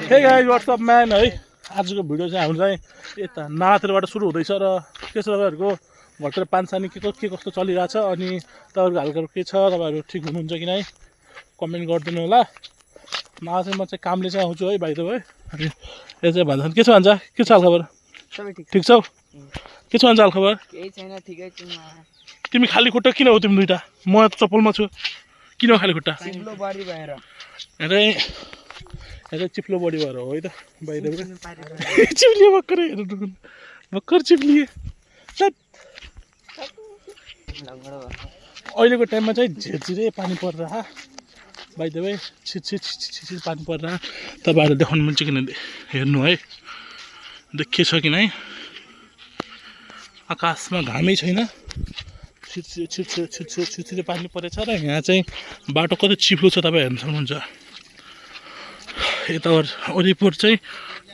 hey guys what's up man है आजको video चाहिँ हाम्रो चाहिँ यता नाथरबाट सुरु हुँदैछ र के छ तपाईँहरूको घरतिर पानीसानी के कस्तो चलिरहेछ अनि तपाईँहरूको हालखबर के छ तपाईँहरू ठिक हुनुहुन्छ कि नै कमेन्ट गरिदिनु होला नभए चाहिँ म चाहिँ कामले चाहिँ आउँछु है भाइ त भाइ अनि यो चाहिँ भन्छ के छ भन्छ के छ हालखबर सबै ठिक छौ के छ भन्छ हालखबर केही छैन ठिकै छु तिमी खाली खुट्टा किन हो तिमी दुइटा म त चप्पलमा छु किन खाली खुट्टा चिप्लो बडी भएर अरे यहाँ चिप्लो बडी भएर हो है त बाहिर चिप्लियो भर्खरै भर्खर चिप्लिए अहिलेको टाइममा चाहिँ झिरझिरे पानी परिरह बाइ द वे छिट पानी परिरह तपाईँहरू देखाउनु मिल्छ किन हेर्नु है देखिएछ कि नै आकाशमा घामै छैन छिटछिटो पानी परेछ र यहाँ चाहिँ बाटो कति चिप्लो छ तपाईँ हेर्न सक्नुहुन्छ यता वरिपरि चाहिँ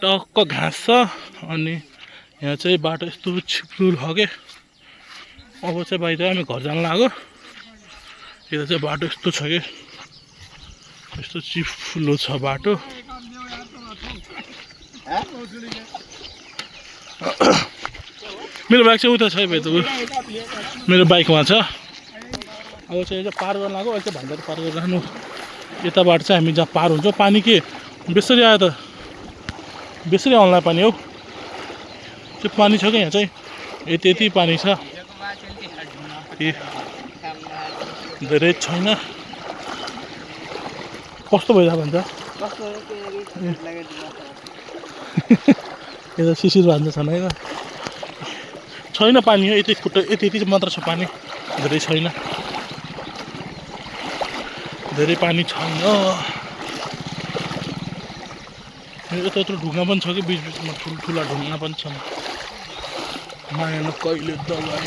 टक्क घाँस छ अनि यहाँ चाहिँ बाटो यस्तो चिप्लो छ के अब चाहिँ बाहिर हामी घर जान लाग्यो यता चाहिँ बाटो यस्तो छ कि यस्तो चिप्लो छ बाटो मेरो बाइक चाहिँ उता छ भाइ त मेरो बाइकमा छ अब चाहिँ यो पार गर्न लाग्यो अहिले चाहिँ भन्दा पार गरिराख्नु यताबाट चाहिँ हामी जहाँ पार हुन्छ पानी के बेसरी आयो त बेसरी आउला पानी हौ त्यो पानी छ क्या यहाँ चाहिँ यति यति पानी छ ए धेरै छैन कस्तो भइरहेको भन्छ यता शिशिर भान्जा छैन है छैन पानी हो यति खुट्टा यति मात्र छ पानी धेरै छैन धेरै पानी छैन यता यत्रो ढुङ्गा पनि छ कि बिचमा ठुल्ठुला ढुङ्गा पनि छन् माया कहिले दबाई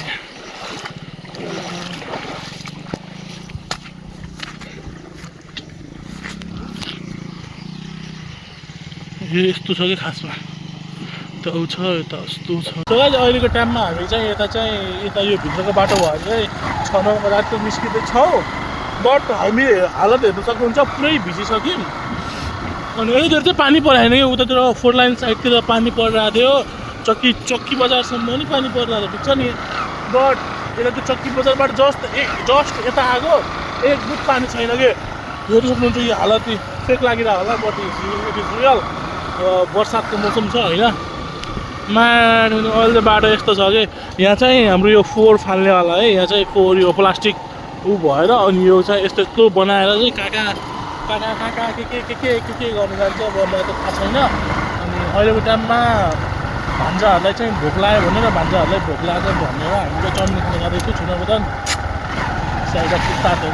यस्तो छ कि खासमा यता उ छ यता यस्तो छ अहिलेको टाइममा हामी चाहिँ यता यो भित्रको बाटो भएर चाहिँ 6 नम्बर रात निस्किँदैछौँ बट हामी हालत हेर्न सक्नुहुन्छ पुरै भिजिसक्यौँ अनि यतातिर चाहिँ पानी परेन कि उतातिर 4 लाइन साइडतिर पानी परिरहेको थियो चक्की बजारसम्म पनि पानी परिरहेको ठिक छ नि बट यता त्यो चक्की बजारबाट जस्ट यता आएको एक बुट पानी छैन कि हेर्नु सक्नुहुन्छ यो हालत फेक लागिरहेको होला बट इट इज रियल बर्सातको मौसम छ होइन अहिले चाहिँ बाटो यस्तो छ कि यहाँ चाहिँ हाम्रो यो फोहोर फाल्नेवाला है यहाँ चाहिँ फोहोर यो प्लास्टिक ऊ भएर अनि यो चाहिँ यस्तो बनाएर चाहिँ कहाँ के गर्नु जान्छ मलाई त थाहा छैन अनि अहिलेको टाइममा भान्जाहरूलाई चाहिँ भोक लाग्यो भनेर भान्जाहरूलाई भोक लाग्यो भनेर हामीले चाउमिन खान जाँदैछु छुना बदन साइडमा कुत्ताहरू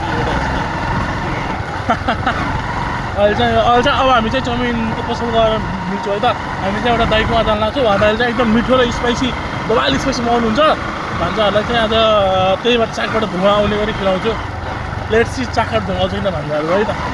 अहिले चाहिँ अब हामी चाहिँ चाउमिनको पसल गरेर मिल्छौँ है त हामी चाहिँ एउटा दाइकोमा जान लाग्छौँ उहाँहरूले चाहिँ एकदम मिठो र स्पाइसी बबाल स्पाइसी बनाउनुहुन्छ भान्जाहरूलाई चाहिँ आज त्यहीबाट चाकबाट धुवा आउने गरी खिलाउँछु लेट्स सी चाकबाट धुवा आउँछ किन भान्जाहरू है त